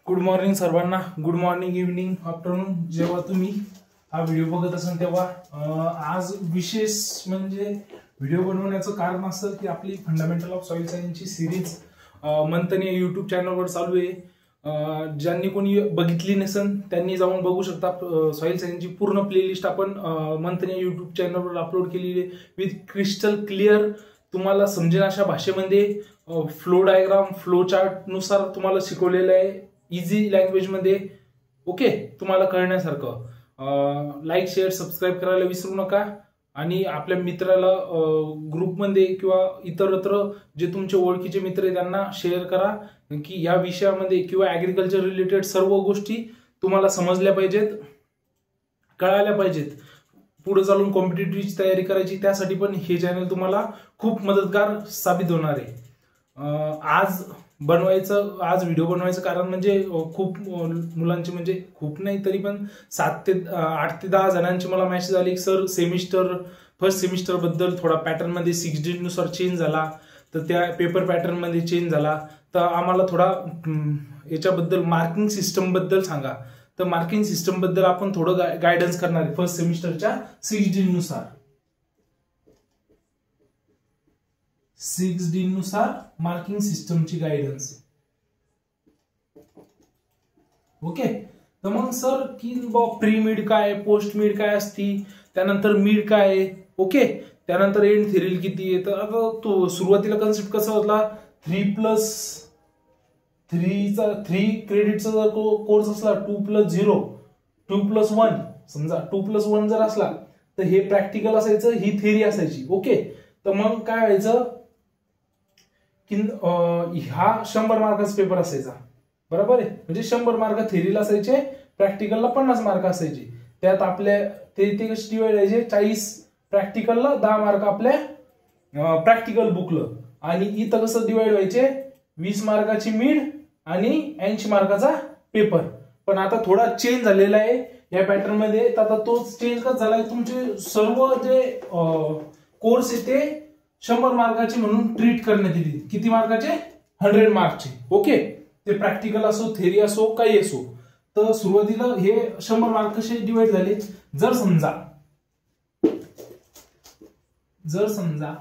Good morning सर्वांना. Good morning, evening, afternoon. जेव्हा तुम्ही हा व्हिडिओ बघत असाल तेव्हा आज विशेष म्हणजे व्हिडिओ बनवण्याचं कारण असं की आपली फंडामेंटल ऑफ सॉइल सायन्सची सिरीज मंथन या युट्यूब चॅनलवर चालू आहे. ज्यांनी कोणी बघितली नसेल त्यांनी जाऊन बघू शकता. सॉइल सायन्सची पूर्ण प्लेलिस्ट आपण मंथन या युट्यूब चॅनलवर अपलोड केलेली आहे विथ क्रिस्टल क्लिअर तुम्हाला समजेल अशा भाषेमध्ये. फ्लो डायग्राम, फ्लो चार्ट नुसार तुम्हाला शिकवलेलं आहे इझी लँग्वेज मध्ये. ओके, तुम्हाला कळण्यासारखं. लाईक, शेअर, सबस्क्राईब करायला विसरू नका आणि आपल्या मित्राला ग्रुपमध्ये किंवा इतरत्र जे तुमचे ओळखीचे मित्र आहेत त्यांना शेअर करा की या विषयामध्ये किंवा ऍग्रिकल्चर रिलेटेड सर्व गोष्टी तुम्हाला समजल्या पाहिजेत, कळायला पाहिजेत. पुढे चालून कॉम्पिटिटिव्हची तयारी करायची त्यासाठी पण हे चॅनल तुम्हाला खूप मदतगार साबित होणार आहे. आज व्हिडिओ बनवायचं कारण म्हणजे खूप मुलांचे म्हणजे खूप नाही तरी पण 8 ते 10 जणांचे मला मेसेज आले की सर फर्स्ट सेमिस्टर बद्दल थोडा पॅटर्न मध्ये 6D नुसार चेंज झाला, तर त्या पेपर पॅटर्न मध्ये चेंज झाला, तर आम्हाला थोडा याच्याबद्दल मार्किंग सिस्टम बद्दल सांगा. तर मार्किंग सिस्टम बद्दल आपण थोडं गायडन्स करणार आहे फर्स्ट सेमिस्टरच्या 6D नुसार. 6D नुसार मार्किंग सिस्टमची गायडन्स. ओके, तर मग सर की प्री मिड काय, पोस्ट मिड काय असती, त्यानंतर मिड काय आहे, ओके, त्यानंतर एंड थेरील किती आहे. तर आता तो सुरुवातीला कन्सेप्ट कसा होता, 3 क्रेडिटचा जर कोर्स असला 2+0 2+1 समजा 2+1 जर असला तर हे प्रॅक्टिकल असायचं, ही थेरी असायची. ओके, तर मग काय व्हायचं की हा 100 मार्काचा पेपर असायचा, बरोबर आहे. म्हणजे 100 मार्क थेरीला असायचे, प्रॅक्टिकलला 50 मार्क असायचे. त्यात आपल्या ते कसे डिवाइड व्हायचे, 40 प्रॅक्टिकलला, 10 मार्क आपल्या प्रॅक्टिकल बुकला. आणि इथं कसं डिवाइड व्हायचे, 20 मार्काची मिड आणि 80 मार्काचा पेपर. पण आता थोडा चेंज झालेला आहे या पॅटर्न मध्ये. आता तोच चेंज कसं झालाय, तुमचे सर्व जे कोर्स आहे ते 100 मार्काचे म्हणून ट्रीट करण्यात येतील. किती मार्काचे? 100 मार्कचे. ओके, ते प्रॅक्टिकल असो, थेरी असो, काही असो. तर सुरुवातीला हे 100 मार्क कसे डिवाइड झाले, जर समजा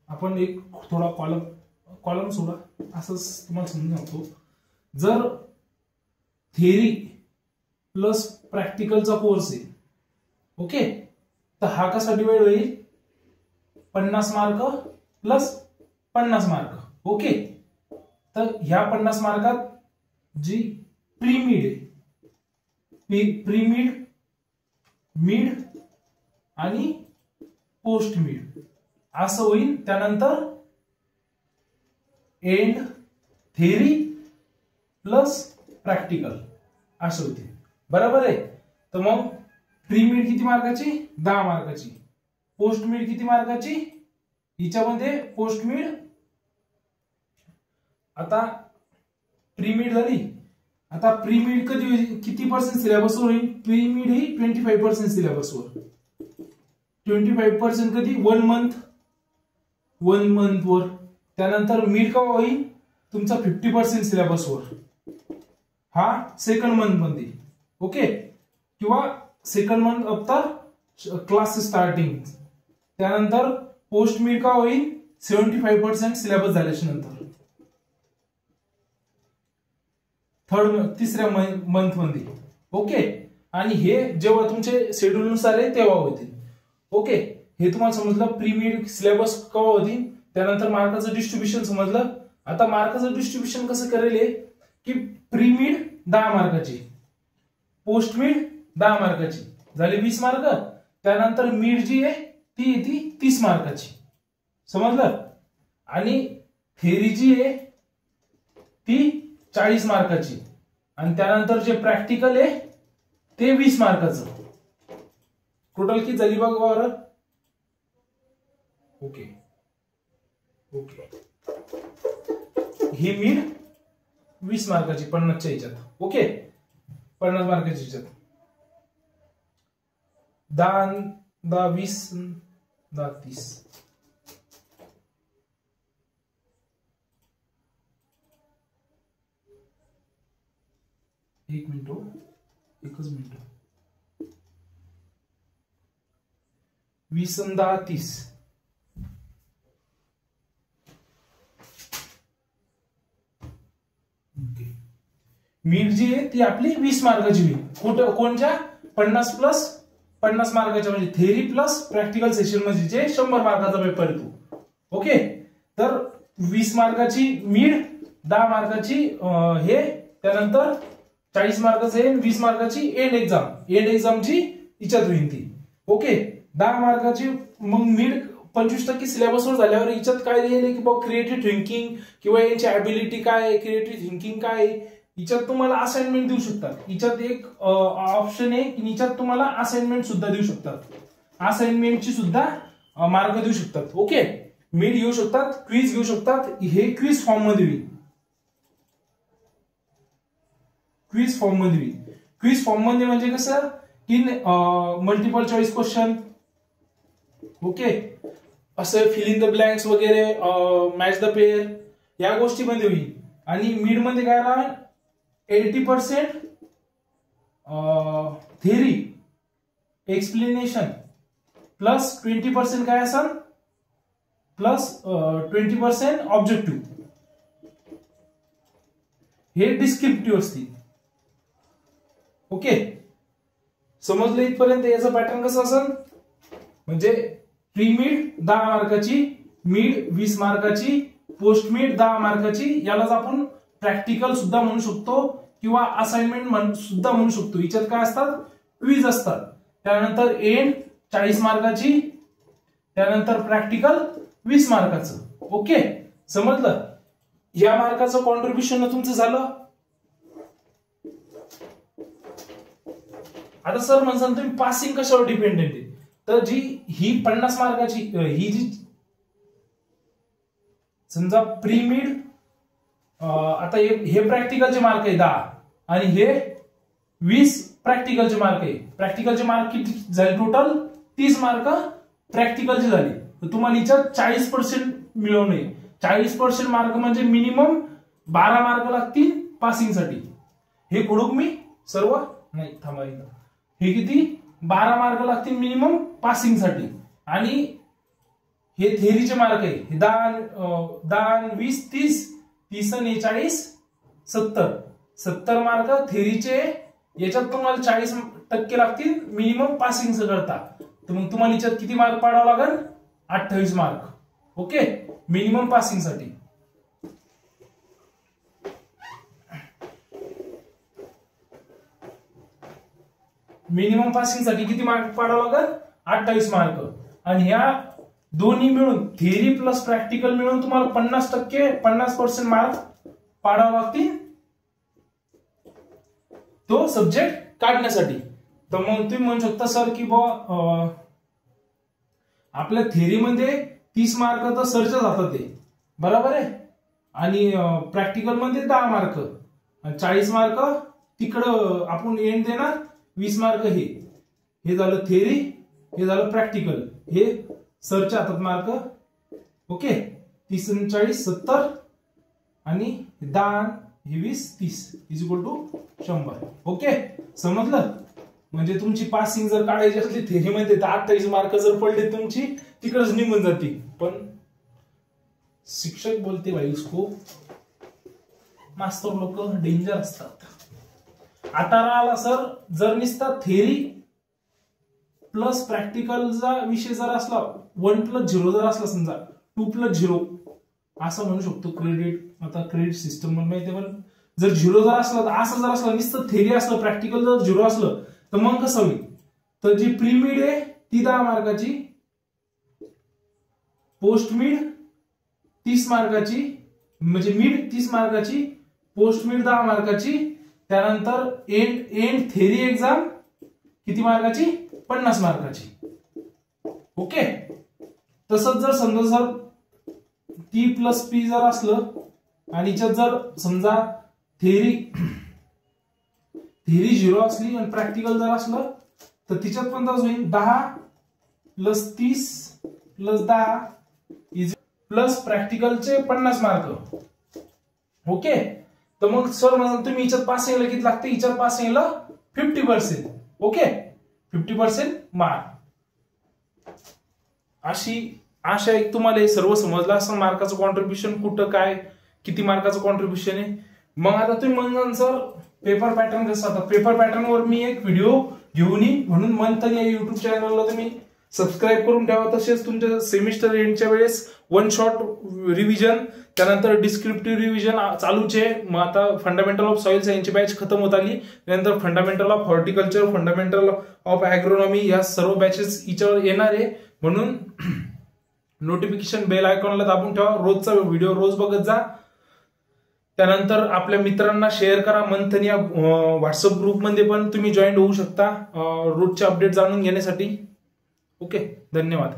आपण एक थोडा कॉलम सोडा, असंच तुम्हाला समजून सांगतो. जर थेरी प्लस प्रॅक्टिकलचा कोर्स आहे, ओके, तर हा कसा डिवाइड होईल, 50 मार्क प्लस 50 मार्क. ओके, तर ह्या 50 मार्कात जी प्रीमिड आहे, प्रीमिड, मिड आणि पोस्ट मिड असं होईल. त्यानंतर एंड थेरी प्लस प्रॅक्टिकल असं होते, बरोबर आहे. तर मग प्रीमिड किती मार्काची? 10 मार्काची. पोस्ट मिड किती मार्काची? हिच्यामध्ये पोस्ट मिड, आता प्रीमिड झाली. आता प्रीमिड कधी किती पर्सेंट सिलेबसवर होईल? प्रीमिड ही 25% सिलेबसवर. 25% कधी? 1 मंथ वर. त्यानंतर मिड का होईल तुमचा 50% सिलेबसवर, हा सेकंड मंथ मध्ये. ओके, किंवा second month of the class starting. त्यानंतर पोस्ट मिड का होईल 75% सिलेबस झाल्याच्या नंतर, तिसऱ्या मंथ मध्ये. ओके, आणि हे जेव्हा तुमचे शेड्यूल नुसार आहे तेव्हा होतील. ओके, हे तुम्हाला समजलं. प्रीमिड सिलेबस केव्हा होतील, त्यानंतर मार्काचं डिस्ट्रीब्युशन समजलं. आता मार्काचं डिस्ट्रीब्युशन कसं करेल की प्रीमिड 10 मार्काची, पोस्ट मिड 10 मार्काची झाली 20 मार्क. त्यानंतर मिड जी आहे ती येते 30 मार्काची, समजलं. आणि थेरी जी आहे ती 40 मार्काची. आणि त्यानंतर जे प्रॅक्टिकल आहे ते 20 मार्काचं. टोटल किती झाली बघा बरं. ओके, ही मिड 20 मार्काची 50च्या ह्याच्यात. ओके, 50 मार्काच्या ह्याच्यात 10, 20, 10, 30. एक मिनिट हो, एकच मिनिट. 20 आणि 10 30. मीड जी आहे ती आपली 20 मार्काची होईल. कुठं कोणत्या 50 प्लस 50 मार्काच्या म्हणजे थेरी प्लस प्रॅक्टिकल सेशन म्हणजे जे 100 मार्काचा पेपर येतो. ओके, तर 20 मार्काची मीड, 10 मार्काची हे, त्यानंतर 40 मार्काचं हे, 20 मार्काची एंड एक्झाम. एंड एक्झामची हिच्यात होईल ती. ओके, 10 मार्काची मग मीड 25% सिलेबसवर झाल्यावर हिच्यात काय दिले की बाबा क्रिएटिव्ह थिंकिंग किंवा यांची ॲबिलिटी काय आहे, क्रिएटिव्ह थिंकिंग काय आहे, हिच्यात तुम्हाला असाइनमेंट देऊ शकतात. हिच्यात एक ऑप्शन आहे की हिच्यात तुम्हाला असाइनमेंट सुद्धा देऊ शकतात. असाइनमेंटची सुद्धा मार्क देऊ शकतात. ओके, मीड घेऊ शकतात, क्विज घेऊ शकतात. हे क्विज फॉर्म मध्ये होईल. क्विज फॉर्म मध्ये होईल. क्विज फॉर्म मध्ये म्हणजे कसं की मल्टिपल चॉईस क्वेश्चन, ओके, असं फिल इन द ब्लँक्स वगैरे, मॅच द पेअर, या गोष्टी मध्ये होईल. आणि मीड मध्ये काय राहील, 80% थेरी एक्सप्लेनेशन प्लस 20% काय असेल, प्लस 20% ऑब्जेक्टिव्ह. हे डिस्क्रिप्टिव्ह असतील. ओके, समजलं इथपर्यंत? याचा पॅटर्न कसं असेल म्हणजे प्री मीड 10 मार्काची, मीड 20 मार्काची, पोस्ट मीड 10 मार्काची. यालाच आपण प्रॅक्टिकल सुद्धा म्हणू शकतो किंवा असाइनमेंट सुद्धा म्हणू शकतो. हिच्यात काय असतात, क्विज असतात. त्यानंतर एंड 40 मार्काची, त्यानंतर प्रॅक्टिकल 20 मार्काचं. ओके, समजलं? या मार्काचं कॉन्ट्रीब्युशन तुमचं झालं. आता सर म्हणसान तुम्ही पासिंग कशावर डिपेंडेंट आहे, तर जी ही 50 मार्काची ही जी समजा प्री मीड, आता हे प्रॅक्टिकलचे मार्क आहे 10 आणि हे 20 प्रॅक्टिकलचे मार्क आहे. प्रॅक्टिकलचे मार्क किती झाले टोटल, 30 मार्क प्रॅक्टिकलचे झाले. तर तुम्हाला हिच्यात 40% मिळवणे. 40% मार्क म्हणजे मिनिमम 12 मार्क लागतील पासिंगसाठी. हे करू मी सर्व नाही, थांबा, हे किती 12 मार्क लागतील मिनिमम पासिंगसाठी. आणि हे थेरीचे मार्क आहे, हे 10 20 30 30 आणि 40 70 70 मार्क थेरीचे. याच्यात तुम्हाला 40% लागतील मिनिमम पासिंग करता. तर मग तुम्हाला याच्यात किती मार्क पाडावं लागेल, 28 मार्क. ओके, मिनिमम पासिंग साठी. मिनिमम पासिंग साठी किती मार्क पाडावं लागेल, 28 मार्क. आणि ह्या दोन्ही मिळून थेरी प्लस प्रॅक्टिकल मिळून तुम्हाला 50% मार्क पाडावं लागतील तो सब्जेक्ट काढण्यासाठी. तर मग तुम्ही म्हणू शकता सर की बुवा आपल्या थेरीमध्ये 30 मार्क तर सरच्या जातात ते, बरोबर आहे, आणि प्रॅक्टिकल मध्ये 10 मार्क आणि 40 मार्क तिकडं आपण एंड देणार. 20 मार्क हे झालं थेरी, हे झालं प्रॅक्टिकल, हे सरच्या हातात मार्क. ओके, 30 आणि 40 70 आणि 10 हे 20 30 इज इक्वल टू 100. ओके, समजलं? म्हणजे तुमची पासिंग जर काढायची असली थेरीमध्ये तर 28 मार्क जर पडले तुमची तिकडच निघून जातील. पण शिक्षक बोलते भाई उसको, मास्तर लोक डेंजर असतात. आता राहिला सर जर निसता थेरी प्लस प्रॅक्टिकलचा विषय जर असला, 1+0 जर असला, समजा 2+0 असं म्हणू शकतो. आता क्रेडिट सिस्टम म्हणून माहिती, पण जर 0 जर असला तर असं जर असलं नुसतं थेरी असलं, प्रॅक्टिकल जर 0 असलं तर मग कसं होईल. तर जी प्री मीड आहे ती 10 मार्काची, पोस्ट मीड 30 मार्काची, म्हणजे मीड 30 मार्काची, पोस्ट मीड 10 मार्काची, त्यानंतर एंड थेरी एक्झाम किती मार्काची, 50 मार्काची. ओके, तसंच जर समजा सर T+P जर असलं आणि याच्यात जर समजा थेरी 0 असली आणि प्रॅक्टिकल जर असलं तर तिच्यात पण तसं होईल. 10 + 30 + 10 प्लस प्रॅक्टिकलचे 50 मार्क. ओके, तर मग सर म्हणा तुम्ही हिच्यात पासिंग यायला किती लागते, हिच्यात पासिंग यायला 50%. Okay, 50% mark. अशी आशा एक तुम्हाला सर्व समजलं असं मार्काचं कॉन्ट्रीब्युशन कुठं काय किती मार्काचं कॉन्ट्रीब्युशन आहे. मग आता तुम्ही म्हणून सर पेपर पॅटर्न कसं, आता पेपर पॅटर्नवर मी एक व्हिडिओ घेऊन येईन, म्हणून मंथन या युट्यूब चॅनलला तुम्ही सबस्क्राईब करून ठेवा. तसेच तुमच्या सेमिस्टर एंडच्या वेळेस वन शॉट रिव्हिजन, त्यानंतर डिस्क्रिप्टिव्ह रिव्हिजन चालूच आहे. मग आता फंडामेंटल ऑफ सॉइल सायन्सची बॅच खतम होत आली, त्यानंतर fundamental of horticulture, fundamental of agronomy या सर्व बॅचेस हिच्यावर येणार आहे. म्हणून नोटिफिकेशन बेल आयकॉनला दाबून ठेवा, रोजचा व्हिडिओ रोज बघत जा. त्यानंतर आपल्या मित्रांना शेअर करा. मंथन या व्हॉट्सअप ग्रुपमध्ये पण तुम्ही जॉईन होऊ शकता रोजचे अपडेट जाणून घेण्यासाठी. ओके, धन्यवाद.